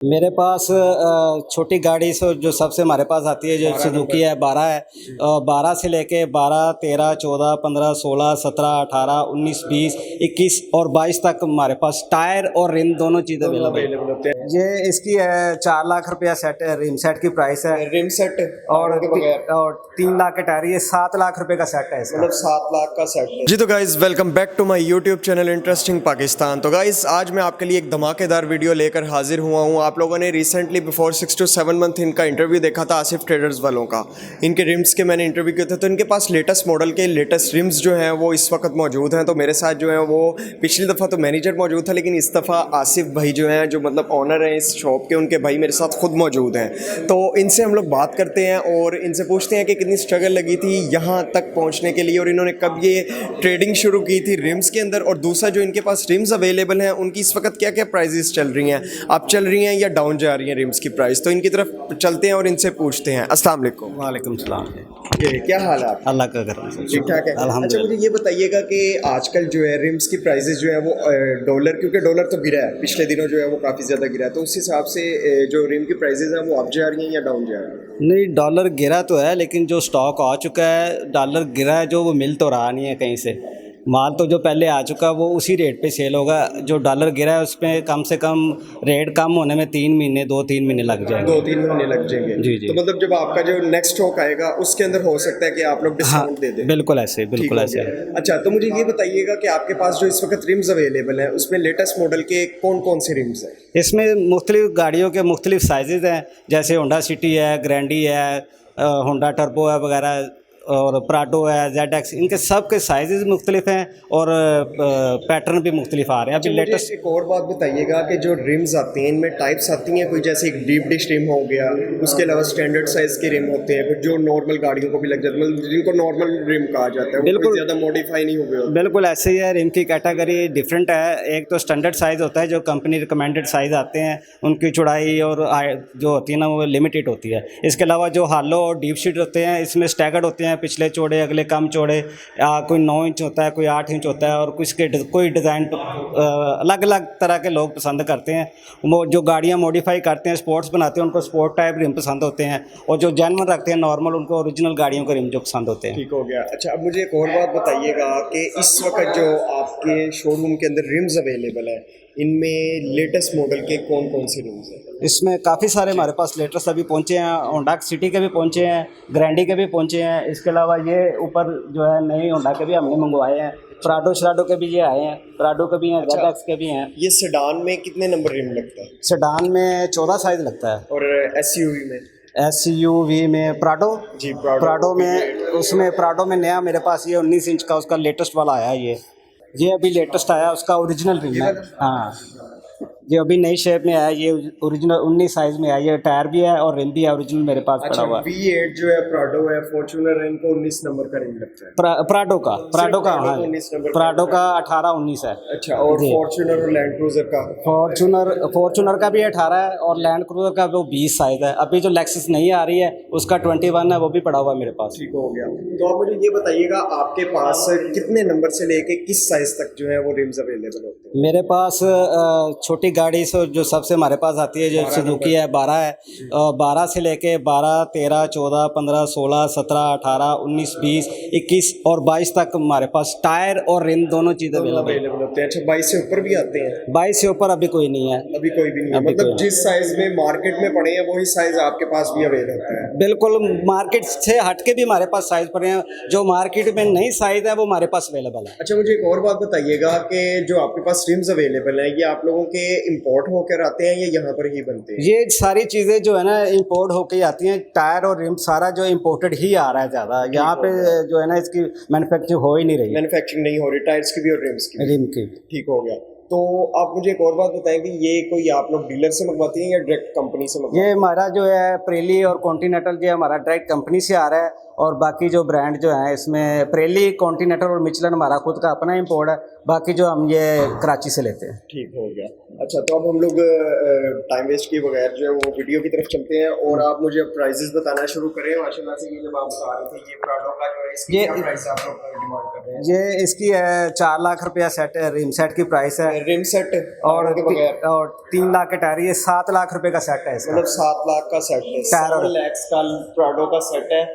मेरे पास छोटी गाड़ी से जो सबसे हमारे पास आती है जो सुजुकी है 12 है। 12 से लेके 12, 13, 14, 15, 16, 17, 18, 19, 20, 21 और 22 तक हमारे पास टायर और रिम दोनों चीज़ें अवेलेबल होते हैं। ये इसकी है 4 लाख रुपया सेट है, रिम सेट की प्राइस है। रिम सेट और 3 लाख के टायर, ये 7 लाख रुपए का सेट है इसका। मतलब 7 लाख का सेट है। जी तो guys welcome back to my YouTube channel interesting Pakistan. तो गाइज आज मैं आपके लिए एक धमाकेदार वीडियो लेकर हाजिर हुआ हूँ। आप लोगों ने रिसेंटली बिफोर 6 to 7 मंथ इनका इंटरव्यू देखा था आसिफ ट्रेडर्स वालों का। इनके रिम्स के मैंने इंटरव्यू किए थे, तो इनके पास लेटेस्ट मॉडल के लेटेस्ट रिम्स जो हैं वो इस वक्त मौजूद हैं। तो मेरे साथ जो है वो पिछली दफ़ा तो मैनेजर मौजूद था, लेकिन इस दफ़ा आसिफ भाई जो हैं, जो मतलब ऑनर हैं इस शॉप के, उनके भाई मेरे साथ खुद मौजूद हैं। तो इनसे हम लोग बात करते हैं और इनसे पूछते हैं कि कितनी स्ट्रगल लगी थी यहाँ तक पहुँचने के लिए, और इन्होंने कब ये ट्रेडिंग शुरू की थी रिम्स के अंदर, और दूसरा जो इनके पास रिम्स अवेलेबल हैं उनकी इस वक्त क्या क्या प्राइजेस चल रही हैं, अब चल रही हैं या डाउन जा रही हैं रिम्स की प्राइस। तो इनकी तरफ चलते हैं और इनसे पूछते हैं। अस्सलाम वालेकुम। वालेकुम सलाम। क्या हाल है आपका? अल्लाह का करम से ठीक ठाक है। अच्छा, अल्हम्दुलिल्लाह। मुझे ये बताइएगा कि आजकल जो है रिम्स की प्राइजेस जो है वो डॉलर, क्योंकि डॉलर तो गिरा है पिछले दिनों जो है वो काफ़ी ज़्यादा गिरा है, तो उस हिसाब से जो रिम की प्राइजेस हैं वो अप जा रही हैं या डाउन जा रही हैं? नहीं, डॉलर गिरा तो है, लेकिन जो स्टॉक आ चुका है डॉलर गिरा है जो वो मिल तो रहा नहीं है कहीं से। माल तो जो पहले आ चुका वो उसी रेट पे सेल होगा। जो डॉलर गिरा है उसमें कम से कम रेट कम होने में 3 महीने 2-3 महीने लग जाएंगे। 2-3 महीने लग जाएंगे। जी जी। तो मतलब जब आपका जो नेक्स्ट स्टॉक आएगा उसके अंदर हो सकता है कि आप लोग हाँ, डिस्काउंट दे दें। बिल्कुल ऐसे, ठीक बिल्कुल हो ऐसे। गया। अच्छा, तो मुझे ये बताइएगा कि आपके पास जो इस वक्त रिम्स अवेलेबल हैं उसमें लेटेस्ट मॉडल के कौन कौन से रिम्स हैं? इसमें मुख्तलिफ गाड़ियों के मुख्तलिफ साइजेज़ हैं, जैसे होंडा सिटी है, ग्रैंडी है, होंडा टर्बो है वगैरह, और प्राडो है, ZX, इनके सब के साइजेज़ मुख्तलिफ हैं और पैटर्न भी मुख्तलिफ आ रहे हैं। अभी मुझे लेटेस्ट एक और बात बताइएगा कि जो रिम्स आती हैं इनमें टाइप्स आती हैं कोई, जैसे एक डीप डिश रिम हो गया, उसके अलावा स्टैंडर्ड साइज़ के रिम होते हैं, फिर जो नॉर्मल गाड़ियों को भी लग जाते हैं, मतलब जिनको नॉर्मल रिम कहा जाता है, बिल्कुल ज़्यादा मॉडिफाई नहीं हुए होते। बिल्कुल ऐसे ही है। रिम की कैटेगरी डिफरेंट है। एक तो स्टैंडर्ड साइज़ होता है, जो कंपनी रिकमेंडेड साइज़ आते हैं, उनकी चौड़ाई और जो होती है ना वो लिमिटेड होती है। इसके अलावा जो हालो और डीप शीट होते हैं इसमें स्टैगर्ड होते हैं, पिछले चौड़े अगले कम चौड़े, कोई 9 इंच होता है, कोई 8 इंच होता है, और कोई डिज़ाइन अलग अलग तरह के लोग पसंद करते हैं। वो जो गाड़ियाँ मॉडिफाई करते हैं, स्पोर्ट्स बनाते हैं, उनको स्पोर्ट टाइप रिम पसंद होते हैं, और जो जेन्युइन रखते हैं नॉर्मल, उनको ओरिजिनल गाड़ियों के रिम जो पसंद होते हैं। ठीक हो गया। अच्छा, अब मुझे एक और बात बताइएगा कि इस वक्त जो आपके शोरूम के अंदर रिम्स अवेलेबल है इनमें लेटेस्ट मॉडल के कौन कौन से रिम्स हैं? इसमें काफ़ी सारे हमारे पास लेटेस्ट अभी पहुंचे हैं। होंडा सिटी के भी पहुंचे हैं, ग्रैंडी के भी पहुंचे हैं। इसके अलावा ये ऊपर जो है नई होंडा के भी हमने मंगवाए हैं, प्राडो शराडो के भी ये आए हैं, प्राडो के भी हैं, अच्छा। ZX के भी हैं। ये सेडान में कितने नंबर रिम लगता है सेडान में 14 साइज़ लगता है, और एसयूवी में? SUV में प्राडो, जी प्राडो में, उसमें प्राडो में नया मेरे पास ये 19 इंच का उसका लेटेस्ट वाला आया है। ये अभी लेटेस्ट आया, उसका ओरिजिनल रिम है। हाँ, ये अभी नई शेप में आया, ये ओरिजिनल 19 साइज़ में आया। ये टायर भी है और रिम भी है ओरिजिनल मेरे पास पड़ा हुआ है। V8 जो है प्राडो है, फॉर्च्यूनर है, इनको 19 नंबर का रिम लगता है। प्राडो का हाँ, Prado का 19 नंबर प्राडो का 18-19 है। अच्छा, और फॉर्च्यूनर और लैंड क्रूजर का? फॉर्च्यूनर का भी 18 है और लैंड क्रूजर का वो 20 साइज़ है। अभी जो लेक्सस नहीं आ रही है उसका 21 है, वो भी पड़ा हुआ है मेरे पास। ठीक हो गया। तो आप मुझे ये बताइएगा आपके पास कितने नंबर से लेके किस साइज तक जो है वो रिम्स अवेलेबल होते हैं? मेरे पास छोटी गाड़ी से जो सबसे हमारे पास आती है जो सुजुकी है 12 है। 12 से लेके 12, 13, 14, 15, 16, 17, 18, 19, 20, 21 और 22 तक हमारे पास टायर और रिम दोनों चीज़ अवेलेबल होते हैं। अच्छा, 22 से ऊपर भी आते हैं? 22 से ऊपर अभी कोई नहीं है। अभी कोई भी नहीं है, मतलब जिस साइज में मार्केट में पड़े हैं वही साइज आपके पास भी अवेलेबल होता है? बिल्कुल, मार्केट से हट के भी हमारे पास साइज़ पड़े हैं। जो मार्केट में नई साइज़ है वो हमारे पास अवेलेबल है। अच्छा, मुझे एक और बात बताइएगा कि जो आपके पास रिम्स अवेलेबल हैं ये आप लोगों के इंपोर्ट होकर आते हैं या यहाँ पर ही बनते हैं? ये सारी चीज़ें जो है ना इंपोर्ट होके आती हैं। टायर और रिम सारा जो इंपोर्टेड ही आ रहा है ज़्यादा। यहाँ पे जो है ना इसकी मैन्युफैक्चरिंग हो ही नहीं रही। मैन्युफैक्चरिंग नहीं हो रही टायर्स की भी और रिम्स की भी? रिम की। ठीक हो गया। तो आप मुझे एक और बात बताएं कि ये कोई आप लोग डीलर से मंगवाती हैं या डायरेक्ट कंपनी से मंगवाती हैं? ये हमारा जो है प्रेली और कॉन्टिनेंटल जो हमारा डायरेक्ट कंपनी से आ रहा है, और बाकी जो ब्रांड जो है इसमें प्रेली, कॉन्टिनेंटल और मिचलन हमारा खुद का अपना इंपोर्ट है। बाकी जो हम ये कराची से लेते हैं। ठीक हो गया। अच्छा, तो अब हम लोग टाइम वेस्ट किए बगैर जो है वो वीडियो की तरफ चलते हैं और आप मुझे अब प्राइजेस बताना शुरू करें। माशाल्लाह से ये जब आप बता रहे थे ये प्राडो का जो है इसकी ये- क्या प्राइस आप लोग डिमांड कर रहे हैं? ये इसकी है 4 लाख रुपया सेट है, रिम सेट की प्राइस है। रिम सेट और के बगैर और 3 लाख के टायर, ये 7 लाख रुपए का सेट है इसका। मतलब 7 लाख का सेट है, टायर 7 लाख का प्राडो का सेट है।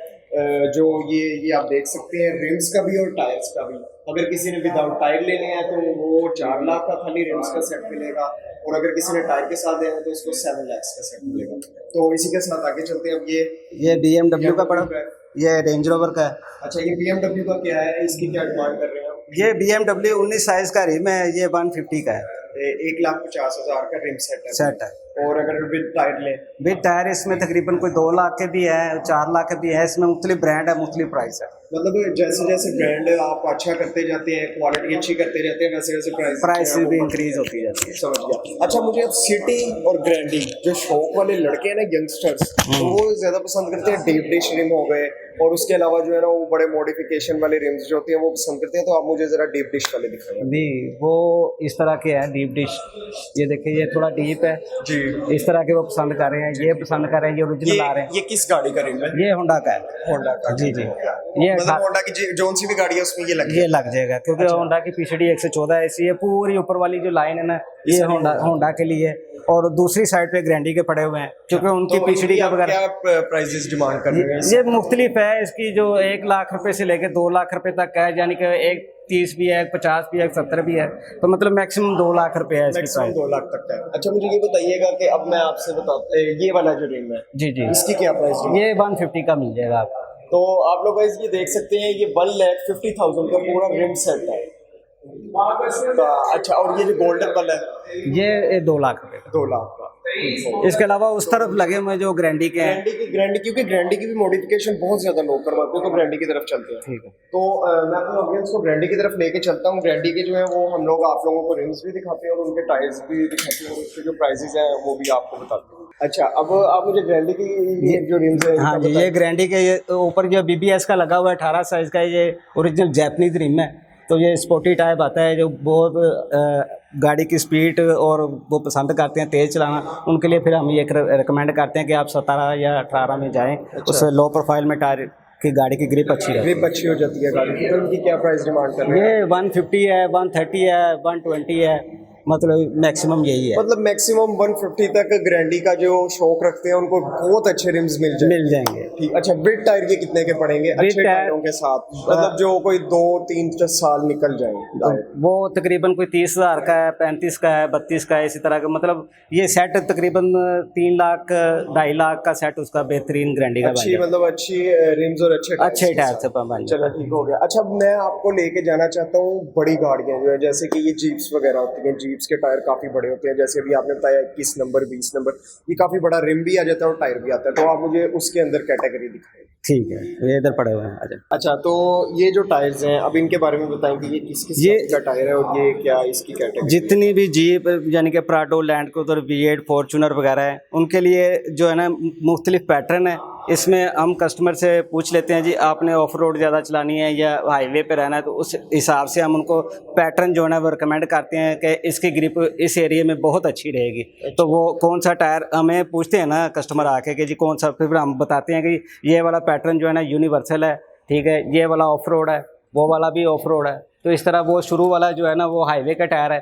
जो ये आप देख सकते हैं रिम्स का भी और टायर्स का भी। अगर किसी ने विदाउट टायर लेने हैं तो वो 4 लाख का खाली रिम्स का सेट मिलेगा और अगर किसी ने टायर के साथ लेना है तो उसको 7 लाख का सेट मिलेगा। तो इसी के साथ आगे चलते हैं। अब ये BMW का पड़ा, ये रेंज रोवर का है। अच्छा, ये BMW का क्या है, इसकी क्या डिमांड कर रहे हैं आप? ये BMW 19 साइज का रिम है, ये 150 का है। 1,50,000 का रिम सेट है। और अगर विद टायर ले विद टायर इसमें तकरीबन कोई 2 लाख के भी है, 4 लाख के भी है। इसमें मुख्तलिफ ब्रांड है, मुख्तलिफ प्राइस है। मतलब जैसे जैसे ब्रांड आप अच्छा करते जाते हैं, क्वालिटी अच्छी करते जाते हैं, वैसे वैसे प्राइस भी इंक्रीज होती जाती है। समझ गया। अच्छा, मुझे अब सिटी और ग्रैंडी जो शौक वाले लड़के हैं ना, यंगस्टर्स, तो वो ज्यादा पसंद करते हैं डीप डिश रिम हो गए और उसके अलावा जो है ना वो बड़े मॉडिफिकेशन वाले रिम्स जो होते हैं वो पसंद करते हैं। तो आप मुझे जरा डीप डिश वाले दिखाएं। नहीं, वो इस तरह के हैं डीप डिश। ये देखिए, ये थोड़ा डीप है जी, इस तरह के वो पसंद कर रहे हैं, ये पसंद कर रहे हैं, ये ओरिजिनल आ रहे हैं। ये किस गाड़ी का रिम है? ये होंडा का है। होंडा का? जी जी, ये मतलब होंडा की जोन सी भी गाड़ी है उसमें ये लग जाएगा क्योंकि होंडा की PCD 114 है। ये पूरी ऊपर वाली जो लाइन है ना, ये होंडा के लिए। और दूसरी साइड पे ग्रैंडी के पड़े हुए हैं क्योंकि उनकी PCD का वगैरह। क्या प्राइसेस डिमांड कर रहे हैं? ये मुख्तलिफ है। इसकी जो 1 लाख रुपए से लेके 2 लाख रुपए तक है, यानी कि एक 30 भी है, 50 भी है, 70 भी है। तो मतलब मैक्सिमम 2 लाख रुपए है इसकी प्राइस। 2 लाख तक का है। अच्छा, मुझे ये बताइएगा कि अब मैं आपसे बताते ये वाला जो रिम है, जी जी, इसकी क्या प्राइस है? ये 150 का मिल जाएगा आपको। तो आप लोग गाइस ये देख सकते हैं, ये 1,50,000 का पूरा रिम सेट है। अच्छा, और ये जो गोल्डन वाला है ये 2 लाख रुपए का। 2 लाख का। इसके अलावा उस तरफ लगे हुए जो ग्रैंडी के हैं, ग्रैंडी क्योंकि ग्रैंडी की भी मॉडिफिकेशन बहुत ज्यादा लोग करवाते हैं, तो ग्रैंडी की तरफ चलते हैं। ठीक है। तो मैं अपने ऑडियंस को ग्रैंडी की तरफ लेके चलता हूँ। ग्रैंडी के जो है वो हम लोग आप लोगों को रिम्स भी दिखाते हैं और उनके टायर्स भी दिखाते हैं और उसके जो प्राइसेस हैं वो भी आपको बताते हैं। अच्छा, अब आप मुझे ग्रैंडी की ये जो रिम्स है, हाँ जी, ये ग्रैंडी के ये ऊपर जो BBS का लगा हुआ है 18 साइज का, ये ओरिजिनल जैपनीज रिम है। तो ये स्पोर्टी टाइप आता है, जो बहुत गाड़ी की स्पीड और वो पसंद करते हैं तेज़ चलाना, उनके लिए फिर हम ये रिकमेंड करते हैं कि आप 17 या 18 में जाएं। उससे लो प्रोफाइल में टायर की गाड़ी की ग्रिप अच्छी रहती है। ग्रिप अच्छी हो जाती है गाड़ी की। तो इनकी क्या प्राइस डिमांड कर रहे हैं? ये 150 है, 130 है, 120 है, मतलब मैक्सिमम यही है। मतलब मैक्सिमम 150 तक ग्रैंडी का जो शौक रखते हैं उनको बहुत अच्छे रिम्स मिल जाएंगे। ठीक। अच्छा, बिग टायर के कितने के पड़ेंगे अच्छे टायरों के साथ, मतलब जो कोई 2-3 साल निकल जाए? वो तकरीबन कोई 30,000 का है, 35 का है, 32 का है, इसी तरह का। मतलब ये सेट तकरीबन 3 लाख 2.5 लाख का सेट उसका बेहतरीन ग्रैंडी का अच्छी, मतलब अच्छी रिम्स और अच्छे टायर से बन। चलो ठीक हो गया। अच्छा, मैं आपको लेके जाना चाहता हूँ बड़ी गाड़ियाँ जो है, जैसे कि ये जीप्स वगैरह होती हैं। जीप्स के टायर काफ़ी बड़े होते हैं, जैसे अभी आपने बताया 21 नंबर 20 नंबर, ये काफ़ी बड़ा रिम भी आ जाता है और टायर भी आता है। तो आप मुझे उसके अंदर कैटेगरी दिखाएं। ठीक है, ये इधर पड़े हुए हैं। अच्छा, तो ये जो टायर्स हैं अब इनके बारे में बताएंगे, ये किस किस का टायर है और ये क्या इसकी कैटेगरी? जितनी भी जीप यानी कि Prado, land cruiser, V8, Fortuner वगैरह है, उनके लिए जो है ना मुख्तलिफ पैटर्न है। इसमें हम कस्टमर से पूछ लेते हैं जी आपने ऑफ रोड ज़्यादा चलानी है या हाईवे पे रहना है, तो उस हिसाब से हम उनको पैटर्न जो है ना वो रिकमेंड करते हैं कि इसकी ग्रिप इस एरिया में बहुत अच्छी रहेगी। तो वो कौन सा टायर हमें पूछते हैं ना कस्टमर आके कि जी कौन सा, फिर हम बताते हैं कि ये वाला पैटर्न जो है ना यूनिवर्सल है, ठीक है, ये वाला ऑफ रोड है, वो वाला भी ऑफ रोड है। तो इस तरह वो शुरू वाला जो है ना वो हाईवे का टायर है।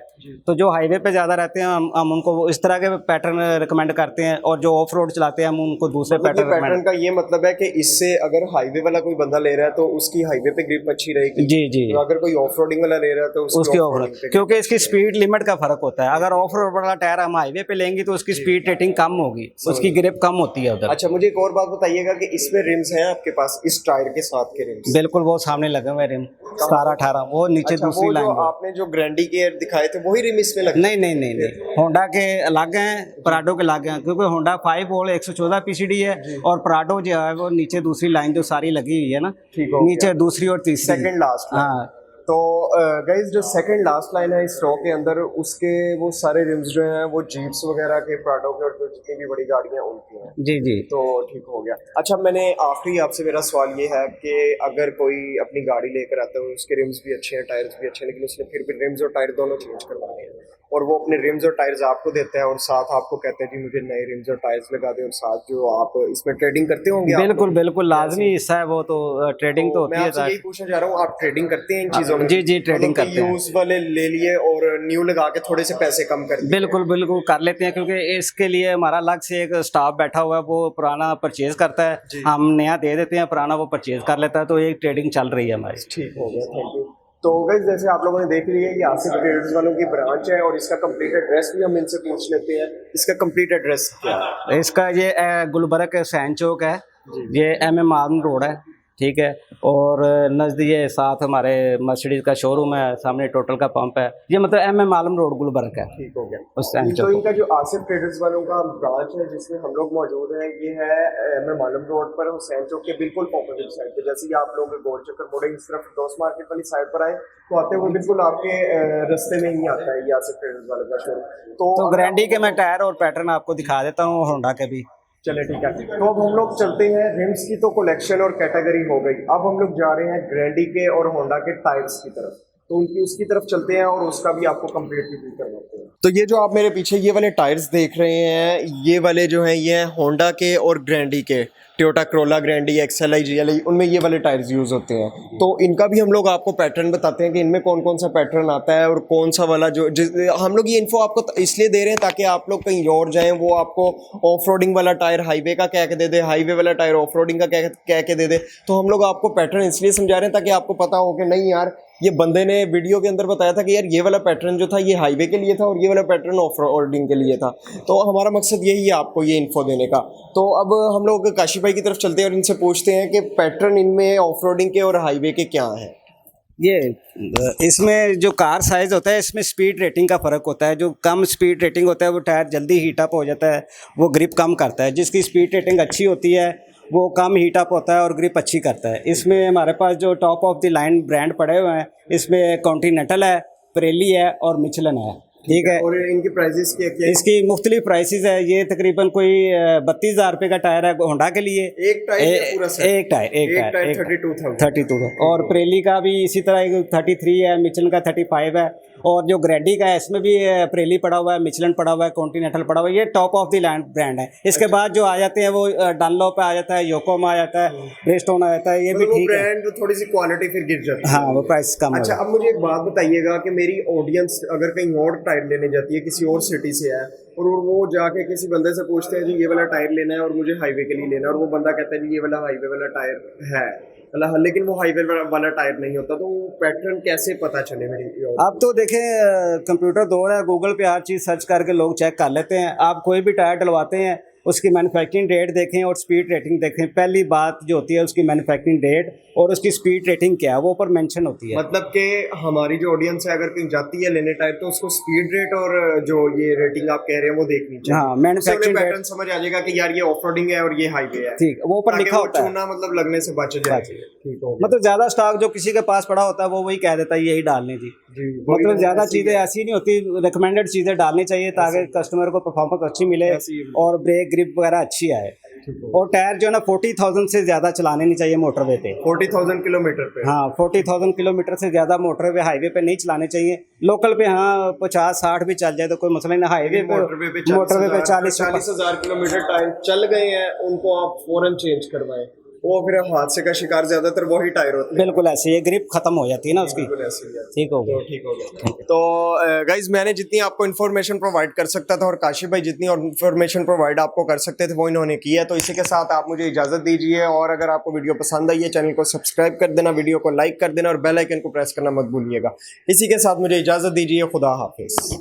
तो जो हाईवे पे ज़्यादा रहते हैं हम उनको वो इस तरह के पैटर्न रिकमेंड करते हैं, और जो ऑफ रोड चलाते हैं हम उनको दूसरे पैटर्न का ये मतलब है कि इससे अगर हाईवे वाला कोई बंदा ले रहा है तो उसकी हाईवे पे ग्रिप अच्छी रहेगी। जी जी। तो अगर कोई ऑफ रोडिंग वाला ले रहा है तो उसकी ऑफ रोड, क्योंकि इसकी स्पीड लिमिट का फर्क होता है। अगर ऑफ रोड वाला टायर हम हाईवे पे लेंगे तो उसकी स्पीड रेटिंग कम होगी, उसकी ग्रिप कम होती है उधर। अच्छा, मुझे एक और बात बताइएगा कि इसमें रिम्स हैं आपके पास इस टायर के साथ के रिम्स? बिल्कुल, वो सामने लगे हुए रिम 17-18, वो नीचे दूसरी लाइन। आपने जो ग्रैंडी के दिखाए थे वही रिम इसमें लगे? नहीं, होंडा के अलग हैं, प्राडो के अलग हैं, क्योंकि होंडा 5 वोल्ट 114 PCD है और प्राडो जो है वो नीचे दूसरी लाइन जो सारी लगी हुई है ना, नीचे दूसरी और तीसरी, सेकंड लास्ट। हाँ। तो गाइस जो सेकंड लास्ट लाइन है इस रो के अंदर, उसके वो सारे रिम्स जो हैं वो जीप्स वगैरह के, प्राडो के और जो जितनी भी बड़ी गाड़ियां उनकी हैं। जी जी। तो ठीक हो गया। अच्छा, मैंने आखिरी आपसे मेरा सवाल ये है कि अगर कोई अपनी गाड़ी लेकर आता है उसके रिम्स भी अच्छे हैं, टायर्स भी अच्छे हैं, लेकिन उसने फिर भी रिम्स और टायर दोनों चेंज करवाने हैं, और वो अपने रिम्स और टायर्स आपको देता है और साथ आपको कहते हैं जी मुझे नए रिम्स और टायर्स लगा दे, और साथ जो आप इसमें ट्रेडिंग करते होंगे। बिल्कुल बिल्कुल लाजमी हिस्सा है वो, तो ट्रेडिंग तो मैं होती आपसे है। यही पूछना चाह रहा हूँ, आप ट्रेडिंग करते हैं इन चीजों में? जी जी ट्रेडिंग करते हैं। यूज वाले ले लिए और न्यू लगा के थोड़े से पैसे कम कर दिए? बिल्कुल बिल्कुल कर लेते हैं, क्योंकि इसके लिए हमारा अलग से एक स्टाफ बैठा हुआ है, वो पुराना परचेज करता है, हम नया दे देते हैं, पुराना वो परचेज कर लेता है, तो एक ट्रेडिंग चल रही है हमारी। ठीक हो गया, थैंक यू। तो गाइस जैसे आप लोगों ने देख लिया, ये आसिफ ट्रेडर्स वालों की ब्रांच है और इसका कंप्लीट एड्रेस भी हम इनसे पूछ लेते हैं। इसका कंप्लीट एड्रेस क्या है? इसका ये गुलबर्ग सैन चौक है, ये MM आलम रोड है, ठीक है। और नज़दीक ये साथ हमारे मर्सिडीज का शोरूम है, सामने टोटल का पंप है, ये मतलब MM आलम रोड गुलबर्ग है। ठीक हो गया। उस सैन तो चौक। इनका जो आसिफ ट्रेडर्स वालों का ब्रांच है जिसमें हम लोग मौजूद हैं, ये है MM आलम रोड पर हुसैन चौक के बिल्कुल ऑपोजिट साइड पे। जैसे ही आप लोग गोल चक्कर मोड़ेंगे इस तरफ दोस्त मार्केट वाली साइड पर आए तो आते हुए बिल्कुल आपके रास्ते में ही आता है ये आसिफ ट्रेडर्स वालों का शोरूम। तो ग्रैंडी के मैं टायर और पैटर्न आपको दिखा देता हूँ, होंडा के भी। चले ठीक है, तो अब हम लोग चलते हैं। रिम्स की तो कलेक्शन और कैटेगरी हो गई, अब हम लोग जा रहे हैं ग्रैंडी के और होंडा के टायर्स की तरफ, तो उनकी उसकी तरफ चलते हैं और उसका भी आपको कंप्लीट रिव्यू करवाते हैं। तो ये जो आप मेरे पीछे ये वाले टायर्स देख रहे हैं, ये वाले जो हैं ये हैं होंडा के और ग्रैंडी के, टोयोटा करोला, ग्रैंडी, XLI, GLI, उनमें ये वाले टायर्स यूज़ होते हैं। तो इनका भी हम लोग आपको पैटर्न बताते हैं कि इनमें कौन कौन सा पैटर्न आता है और कौन सा वाला जो हम लोग ये इन्फो आपको इसलिए दे रहे हैं ताकि आप लोग कहीं और जाएं, वो आपको ऑफ रोडिंग वाला टायर हाईवे का कह के दे दे, हाईवे वाला टायर ऑफ रोडिंग का कह के दे दे। तो हम लोग आपको पैटर्न इसलिए समझा रहे हैं ताकि आपको पता हो कि नहीं यार, ये बंदे ने वीडियो के अंदर बताया था कि यार ये वाला पैटर्न जो था ये हाईवे के लिए था और ये वाला पैटर्न ऑफ रोडिंग के लिए था। तो हमारा मकसद यही है आपको ये इन्फो देने का। तो अब हम लोग काशी भाई की तरफ चलते हैं और इनसे पूछते हैं कि पैटर्न इनमें ऑफ रोडिंग के और हाईवे के क्या हैं। ये इसमें जो कार साइज़ होता है, इसमें स्पीड रेटिंग का फ़र्क होता है। जो कम स्पीड रेटिंग होता है वो टायर जल्दी हीट अप हो जाता है, वो ग्रिप कम करता है। जिसकी स्पीड रेटिंग अच्छी होती है वो कम हीट अप होता है और ग्रिप अच्छी करता है। इसमें हमारे पास जो top of the line brand पड़े हुए हैं, इसमें कॉन्टिनेंटल है, पिरेली है और मिचलन है, ठीक है। और इनकी प्राइसेस क्या क्या है? इसकी मुख्तलिफ प्राइसेस है। ये तकरीबन कोई 32,000 रुपये का टायर है होंडा के लिए, एक टायर पूरा सेट? एक टायर 32,000। और प्रेली का भी इसी तरह 33 है, मिचलन का 35 है, और जो ग्रैंडी का है इसमें भी प्रेली पड़ा हुआ है, मिचलन पड़ा हुआ है, कॉन्टिनेंटल पड़ा हुआ है। ये top of the land brand है। इसके बाद जो आ जाते हैं वो डनलॉप आ जाता है, योकोमा आ जाता है, ब्रिजस्टोन आ जाता है, ये भी ठीक है। ब्रांड थोड़ी सी क्वालिटी फिर गिर जाती है। हाँ, वो प्राइस कम है। अच्छा, अब मुझे एक बात बताइएगा कि मेरी ऑडियंस अगर कहीं और टायर लेने जाती है, किसी और सिटी से है, और वो जाके किसी बंदे से पूछते हैं जी ये वाला टायर लेना है और मुझे हाईवे के लिए लेना है, और वो बंदा कहता है जी ये वाला हाईवे वाला टायर है, लेकिन वो हाईवे वाला टायर नहीं होता, तो वो पैटर्न कैसे पता चले मेरी? अब तो देखें कंप्यूटर दौर है, गूगल पे हर चीज़ सर्च करके लोग चेक कर लेते हैं। आप कोई भी टायर डलवाते हैं, उसकी मैन्युफैक्चरिंग डेट देखें और स्पीड रेटिंग देखें। पहली बात जो होती है उसकी मैन्युफैक्चरिंग डेट और उसकी स्पीड रेटिंग क्या है, वो ऊपर मेंशन होती है। मतलब कि हमारी जो ऑडियंस है अगर कहीं जाती है लेने टायर, तो उसको स्पीड रेट और जो ये रेटिंग आप कह रहे हैं वो देखनी चाहिए। हाँ, मैन्युफैक्चरिंग पैटर्न समझ आ जाएगा कि यार ये ऑफ रोडिंग है और ये हाईवे है, ठीक, वो ऊपर लिखा होता है। चूना मतलब लगने से बच जाए। ठीक हो, मतलब ज्यादा स्टॉक जो किसी के पास पड़ा होता है वो वही कह देता है यही डालनी जी। मतलब ज्यादा चीजें ऐसी नहीं होती, रिकमेंडेड चीजें डालनी चाहिए ताकि कस्टमर को परफॉर्मेंस अच्छी मिले और ब्रेक ग्रिप वगैरह अच्छी आए। और टायर जो है ना 40,000 से ज्यादा चलाने नहीं चाहिए मोटरवे पे। 40,000 किलोमीटर पे? हाँ, 40,000 किलोमीटर से ज्यादा मोटरवे हाईवे पे नहीं चलाने चाहिए। लोकल पे हाँ 50-60 भी चल जाए तो कोई मसला नहीं। हाईवे पे मोटरवे पे 40,000 किलोमीटर टायर चल गए हैं, उनको आप फौरन चेंज करवाएं, वो फिर हादसे का शिकार ज्यादातर वही टायर होते हैं। बिल्कुल ऐसे, ये ग्रिप खत्म हो जाती है ना उसकी। ठीक हो गया, ठीक हो गया। तो गाइज मैंने जितनी आपको इन्फॉर्मेशन प्रोवाइड कर सकता था और काशी भाई जितनी और इन्फॉर्मेशन प्रोवाइड आपको कर सकते थे वो इन्होंने की है। तो इसी के साथ आप मुझे इजाजत दीजिए, और अगर आपको वीडियो पसंद आई है चैनल को सब्सक्राइब कर देना, वीडियो को लाइक कर देना और बेल आइकन को प्रेस करना मत भूलिएगा। इसी के साथ मुझे इजाजत दीजिए, खुदा हाफिज।